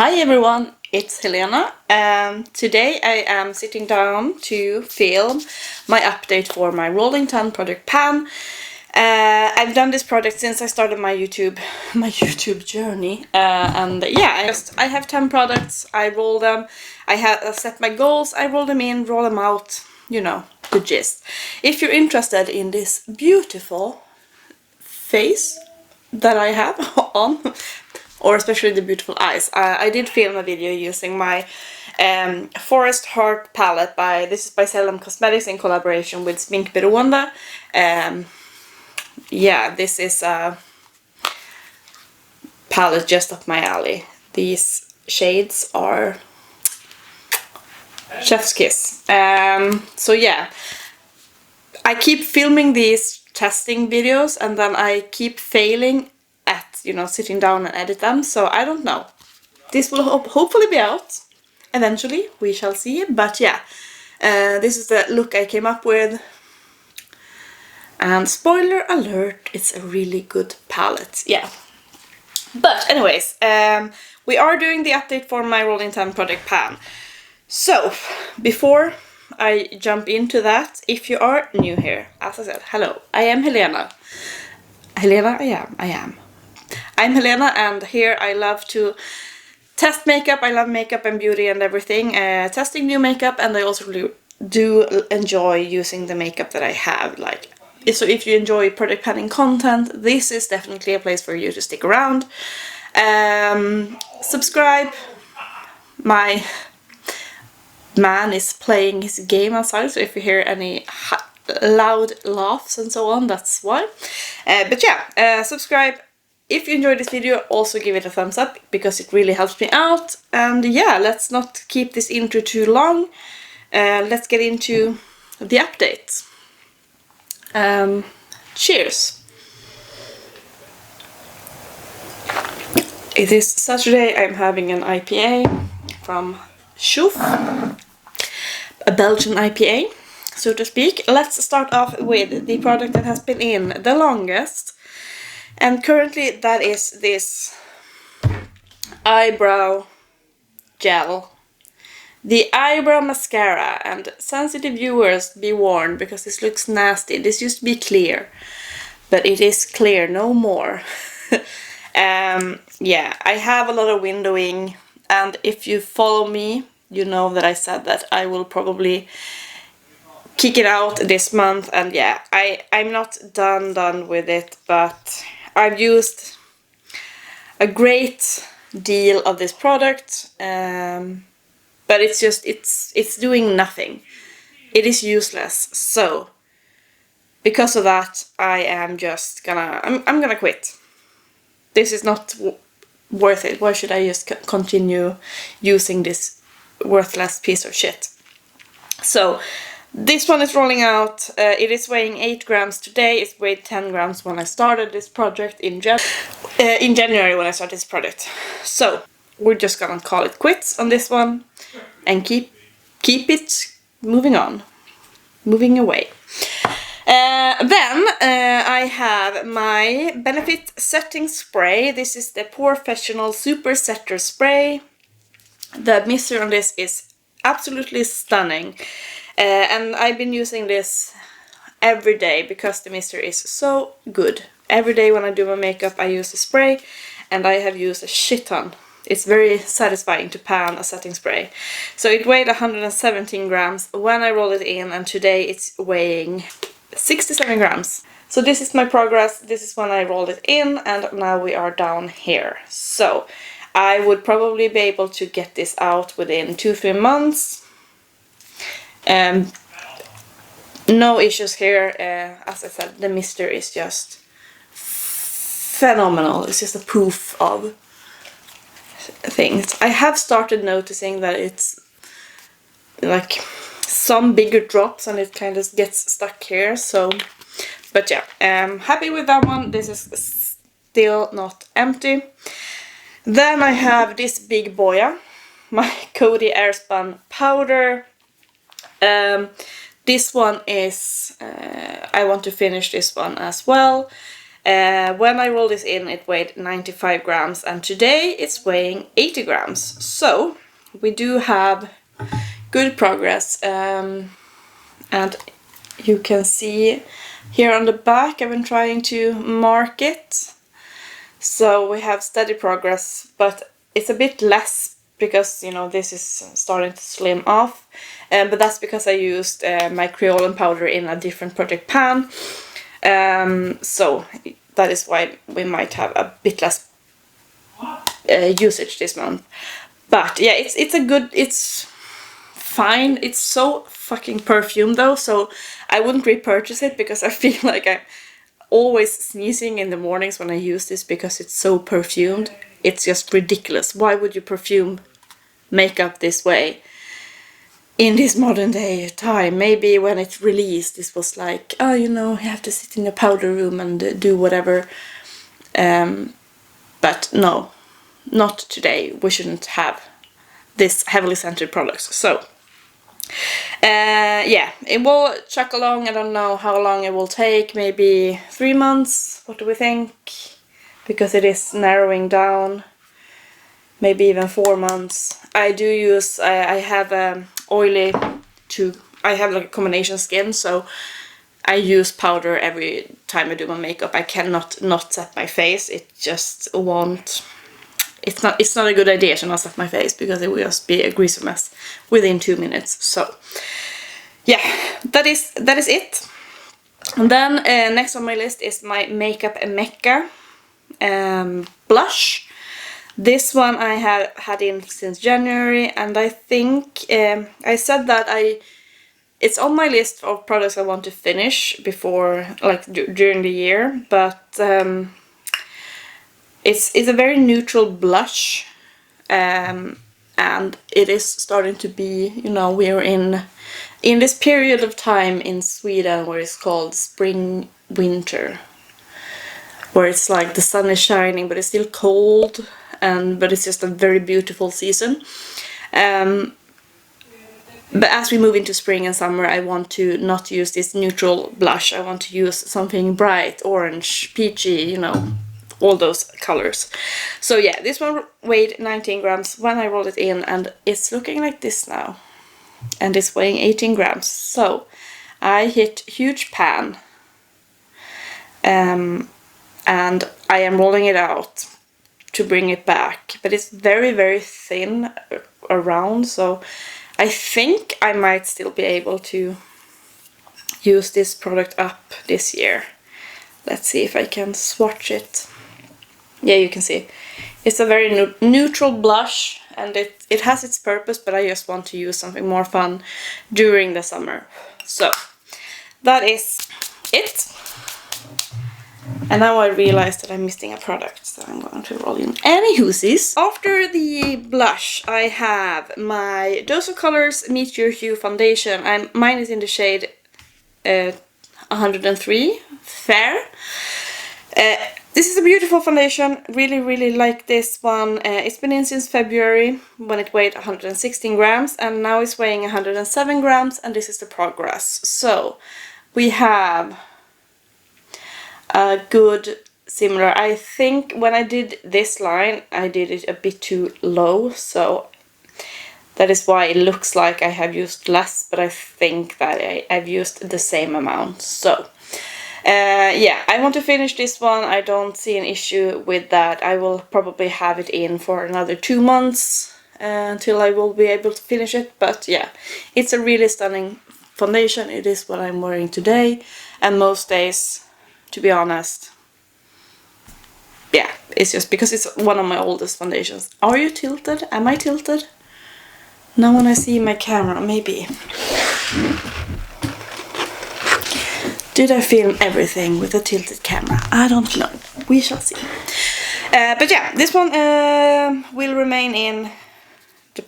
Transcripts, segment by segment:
Hi everyone, it's Helena, and today I am sitting down to film my update for my rolling ton project pan. I've done this project since I started my YouTube journey, and yeah, I have 10 products. I roll them. I have set my goals. I roll them in, roll them out. You know the gist. If you're interested in this beautiful face that I have on, or especially the beautiful eyes, I did film a video using my Forest Heart palette this is by Salem Cosmetics in collaboration with Sminkberoende. Yeah, this is a palette just up my alley. These shades are chef's kiss. So yeah, I keep filming these testing videos and then I keep failing at, sitting down and edit them, so I don't know. This will hopefully be out eventually, we shall see, but yeah, this is the look I came up with. And spoiler alert, it's a really good palette, yeah. But anyways, we are doing the update for my Rolling 10 project pan. So, before I jump into that, if you are new here, as I said, hello, I am Helena. I am. I'm Helena, and here I love to test makeup. I love makeup and beauty and everything. Testing new makeup, and I also really do enjoy using the makeup that I have, so if you enjoy project panning content, this is definitely a place for you to stick around. Subscribe. My man is playing his game outside, so if you hear any loud laughs and so on, that's why. But yeah, subscribe. If you enjoyed this video, also give it a thumbs up, because it really helps me out. And yeah, let's not keep this intro too long. Let's get into the update. Cheers! It is Saturday. I'm having an IPA from Chouf, a Belgian IPA, so to speak. Let's start off with the product that has been in the longest, and currently that is this eyebrow gel. The eyebrow mascara, and sensitive viewers be warned, because this looks nasty. This used to be clear, but it is clear no more. Yeah, I have a lot of windowing, and if you follow me, you know that I said that I will probably kick it out this month, and yeah, I'm not done with it, but I've used a great deal of this product. But it's just, it's doing nothing. It is useless. So, because of that, I am just gonna, I'm gonna quit. This is not worth it. Why should I just continue using this worthless piece of shit? So, this one is rolling out. It is weighing 8 grams today. It weighed 10 grams when I started this project in January when I started this project. So, we're just gonna call it quits on this one and keep it moving on, moving away. Then I have my Benefit Setting Spray. This is the Porefessional Super Setter Spray. The mister on this is absolutely stunning, and I've been using this every day because the mister is so good. Every day when I do my makeup I use the spray, and I have used a shit ton. It's very satisfying to pan a setting spray. So it weighed 117 grams when I rolled it in, and today it's weighing 67 grams. So this is my progress. This is when I rolled it in, and now we are down here. So I would probably be able to get this out within 2-3 months. No issues here. As I said, the mister is just phenomenal. It's just a proof of things. I have started noticing that it's like some bigger drops and it kind of gets stuck here, so, but yeah, I'm happy with that one. This is still not empty. Then I have this big boya, my Coty Airspun powder. This one is, I want to finish this one as well. When I rolled this in, it weighed 95 grams, and today it's weighing 80 grams. So we do have good progress, and you can see here on the back I've been trying to mark it. So we have steady progress, but it's a bit less because, you know, this is starting to slim off. But that's because I used my Creole powder in a different project pan. So that is why we might have a bit less usage this month. But yeah, it's fine. It's so fucking perfumed though, so I wouldn't repurchase it because I feel like I'm always sneezing in the mornings when I use this because it's so perfumed. It's just ridiculous. Why would you perfume makeup this way in this modern day time? Maybe when it released, this was like, oh, you know, you have to sit in the powder room and do whatever. But no, not today. We shouldn't have this heavily scented products. So yeah, it will chuck along. I don't know how long it will take, maybe 3 months. What do we think? Because it is narrowing down, maybe even 4 months. I do use, I have oily to, I have like a combination skin, so I use powder every time I do my makeup. I cannot not set my face. It just won't, it's not a good idea to not set my face because it will just be a greasy mess within 2 minutes. So yeah, that is it. And then next on my list is my Makeup Mekka blush. This one I have had in since January, and I think I said that it's on my list of products I want to finish before, like during the year, but it's a very neutral blush, and it is starting to be, you know, we're in this period of time in Sweden where it's called spring winter, where it's like the sun is shining but it's still cold, but it's just a very beautiful season. But as we move into spring and summer, I want to not use this neutral blush. I want to use something bright, orange, peachy, you know, all those colors. So yeah, this one weighed 19 grams when I rolled it in, and it's looking like this now. And it's weighing 18 grams. So I hit huge pan. And I am rolling it out to bring it back. But it's very, very thin around, so I think I might still be able to use this product up this year. Let's see if I can swatch it. Yeah, you can see. It's a very neutral blush, and it has its purpose, but I just want to use something more fun during the summer. So that is it. And now I realize that I'm missing a product, so I'm going to roll in Anywhoosies. After the blush, I have my Dose of Colors Meet Your Hue foundation. Mine is in the shade 103, Fair. This is a beautiful foundation. Really, really like this one. It's been in since February when it weighed 116 grams, and now it's weighing 107 grams, and this is the progress. So we have a good similar. I think when I did this line, I did it a bit too low, so that is why it looks like I have used less, but I think that I've used the same amount. So yeah, I want to finish this one. I don't see an issue with that. I will probably have it in for another 2 months until I will be able to finish it. But yeah, it's a really stunning foundation. It is what I'm wearing today, and most days, to be honest. Yeah, it's just because it's one of my oldest foundations. Are you tilted? Am I tilted? Now when I see my camera, maybe. Did I film everything with a tilted camera? I don't know. We shall see. But yeah, this one will remain in the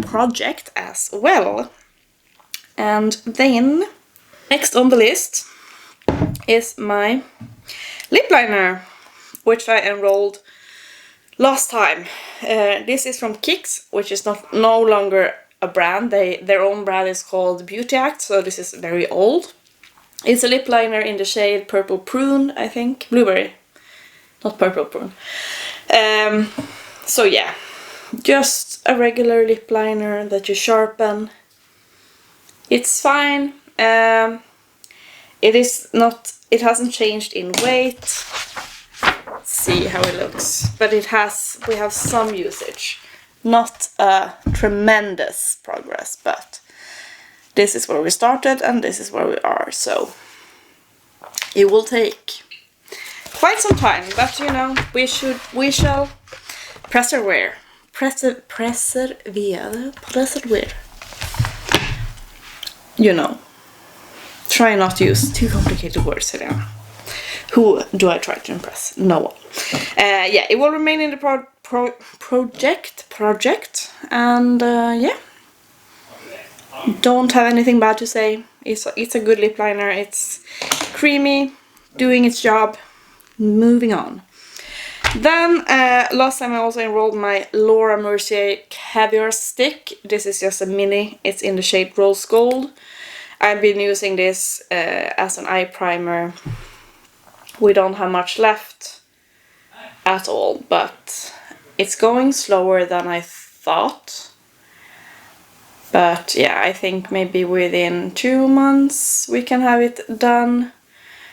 project as well. And then, next on the list is my lip liner, which I enrolled last time. This is from Kix, which is no longer a brand. Their own brand is called Beauty Act, so this is very old. It's a lip liner in the shade Purple Prune, I think. Blueberry. Not Purple Prune. So yeah, just a regular lip liner that you sharpen. It's fine. It hasn't changed in weight. Let's see how it looks. But we have some usage. Not a tremendous progress, but this is where we started and this is where we are, so it will take quite some time, but you know, we shall persevere. You know, try not to use too complicated words, Helena. Who do I try to impress? No one. Yeah, it will remain in the project, and yeah. Don't have anything bad to say. It's a good lip liner. It's creamy, doing its job. Moving on. Then last time I also enrolled my Laura Mercier Caviar stick. This is just a mini. It's in the shade Rose Gold. I've been using this as an eye primer. We don't have much left at all, but it's going slower than I thought. But yeah, I think maybe within 2 months we can have it done.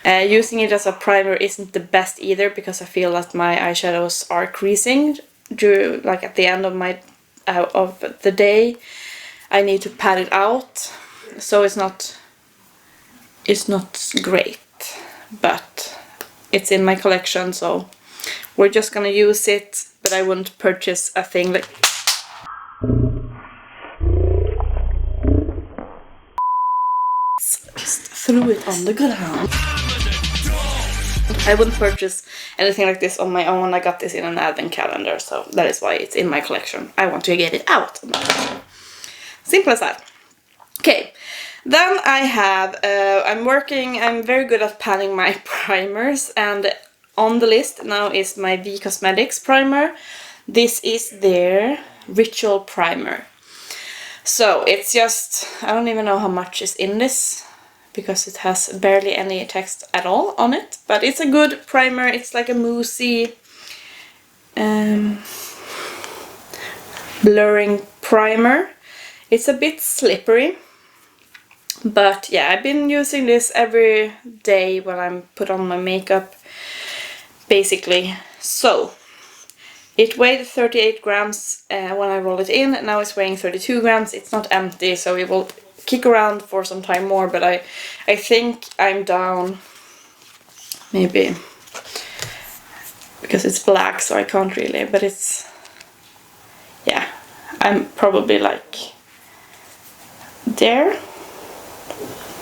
Using it as a primer isn't the best either, because I feel that my eyeshadows are creasing like at the end of the day. I need to pat it out, so it's not great, but it's in my collection, so we're just gonna use it. But I wouldn't purchase a thing like threw it on the ground. I wouldn't purchase anything like this on my own. I got this in an advent calendar, so that is why it's in my collection. I want to get it out of my collection. Simple as that. Okay, then I have, I'm very good at panning my primers, and on the list now is my V Cosmetics primer. This is their Ritual Primer. So it's just, I don't even know how much is in this, because it has barely any text at all on it. But it's a good primer. It's like a moussey blurring primer. It's a bit slippery. But yeah, I've been using this every day when I'm put on my makeup, basically. So it weighed 38 grams when I rolled it in. Now it's weighing 32 grams. It's not empty, so it will kick around for some time more, but I think I'm down, maybe, because it's black, so I can't really, but it's, yeah, I'm probably like there,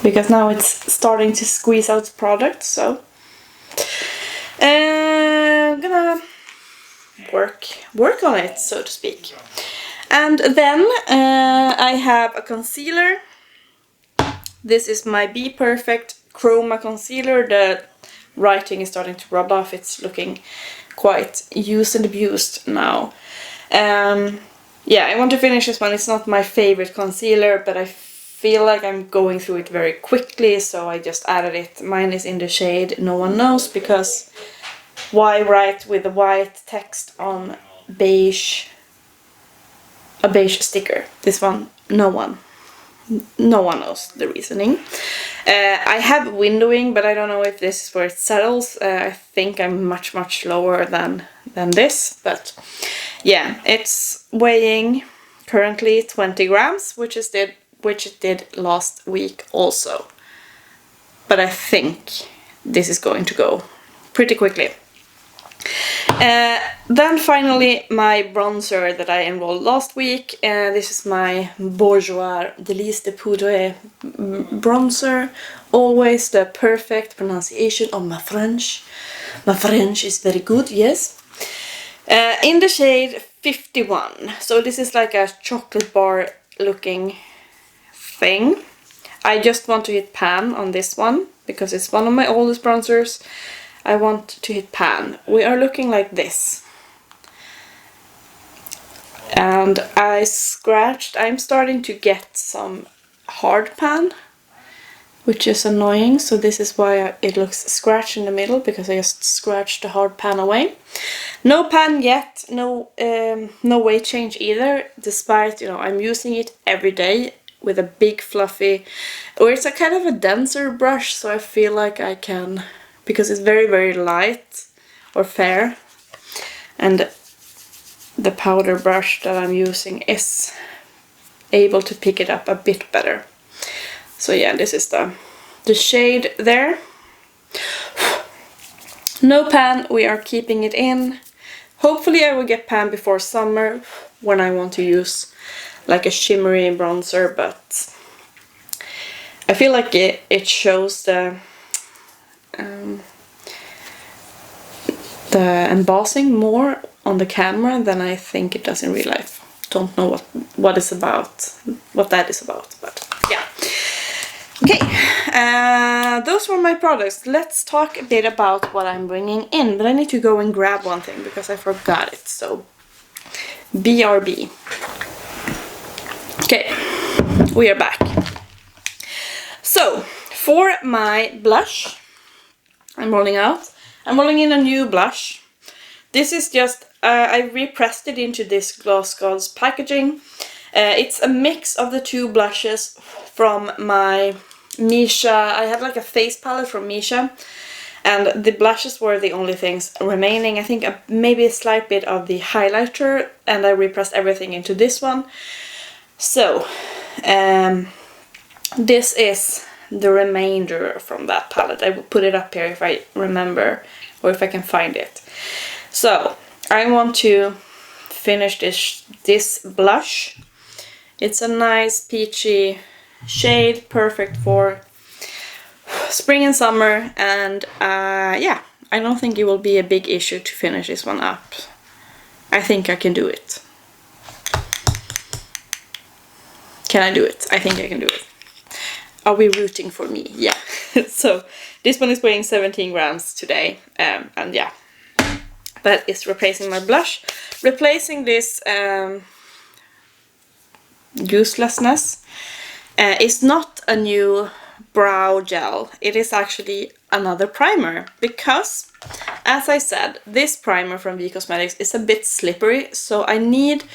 because now it's starting to squeeze out product, so I'm gonna work on it, so to speak. And then I have a concealer. This is my bPerfect Chroma concealer. The writing is starting to rub off. It's looking quite used and abused now. Yeah, I want to finish this one. It's not my favorite concealer, but I feel like I'm going through it very quickly, so I just added it. Mine is in the shade No One Knows, because why write with the white text on beige, a beige sticker? This one, no one knows the reasoning. I have windowing, but I don't know if this is where it settles. I think I'm much lower than this, but yeah, it's weighing currently 20 grams, which it did last week also. But I think this is going to go pretty quickly. Then finally my bronzer that I enrolled last week. This is my Boujoris Délice de Pudre bronzer. Always the perfect pronunciation of my French. My French is very good, yes. In the shade 51. So this is like a chocolate bar looking thing. I just want to hit pan on this one, because it's one of my oldest bronzers. I want to hit pan. We are looking like this. And I'm starting to get some hard pan. which is annoying. So this is why it looks scratched in the middle, because I just scratched the hard pan away. No pan yet, no weight change either, despite, you know, I'm using it every day with a big fluffy, or it's a kind of a denser brush, so I feel like I can, because it's very, very light or fair, and the powder brush that I'm using is able to pick it up a bit better. So yeah, this is the shade there. No pan, we are keeping it in. Hopefully I will get pan before summer, when I want to use like a shimmery bronzer, but I feel like it shows the embossing more on the camera than I think it does in real life. Don't know what that is about, but yeah. Okay, those were my products. Let's talk a bit about what I'm bringing in, but I need to go and grab one thing because I forgot it, so BRB. Okay, we are back. So, for my blush, I'm rolling in a new blush. This is just, I repressed it into this Gloss Gods packaging. It's a mix of the two blushes from my Missha. I had like a face palette from Missha, and the blushes were the only things remaining. I think maybe a slight bit of the highlighter, and I repressed everything into this one. So, this is the remainder from that palette. I will put it up here if I remember, or if I can find it. So, I want to finish this blush. It's a nice peachy shade, perfect for spring and summer, and yeah, I don't think it will be a big issue to finish this one up. I think I can do it. Can I do it? I think I can do it. Are we rooting for me? Yeah. So this one is weighing 17 grams today, and yeah, that is replacing my blush. Replacing this uselessness is not a new brow gel. It is actually another primer, because, as I said, this primer from V Cosmetics is a bit slippery, so I need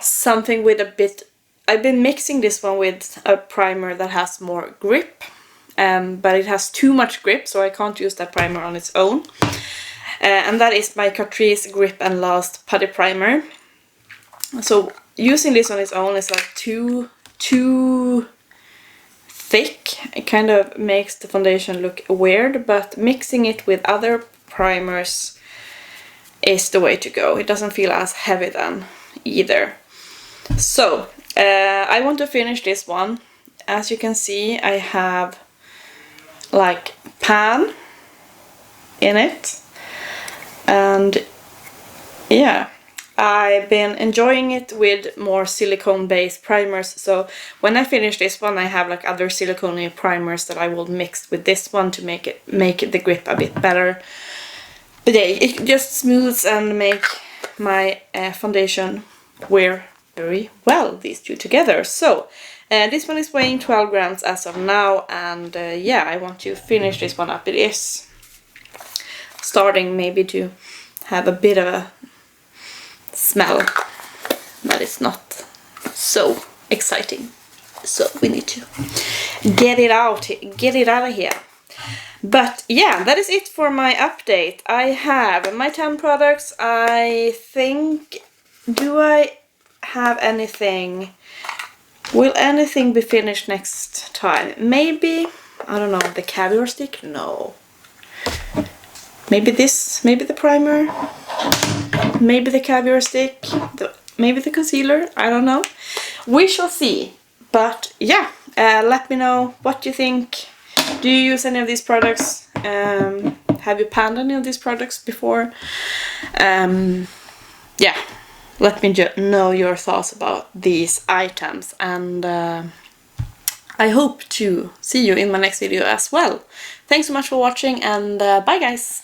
something with a bit. I've been mixing this one with a primer that has more grip, but it has too much grip, so I can't use that primer on its own. And that is my Catrice Grip and Last Putty Primer. So using this on its own is like too thick. It kind of makes the foundation look weird, but mixing it with other primers is the way to go. It doesn't feel as heavy then either. So I want to finish this one. As you can see, I have like pan in it, and yeah, I've been enjoying it with more silicone based primers. So when I finish this one, I have like other silicone primers that I will mix with this one to make the grip a bit better. But yeah, it just smooths and make my foundation wear very well, these two together. So this one is weighing 12 grams as of now, and yeah, I want to finish this one up. It is starting maybe to have a bit of a smell that is not so exciting, so we need to get it out of here. But yeah, that is it for my update. I have my 10 products. I think, do I have anything? Will anything be finished next time? Maybe, I don't know, the caviar stick? No. Maybe this, maybe the primer, maybe the caviar stick, maybe the concealer, I don't know. We shall see. But yeah, let me know what you think. Do you use any of these products? Have you panned any of these products before? Yeah, let me know your thoughts about these items, and I hope to see you in my next video as well. Thanks so much for watching, and bye guys!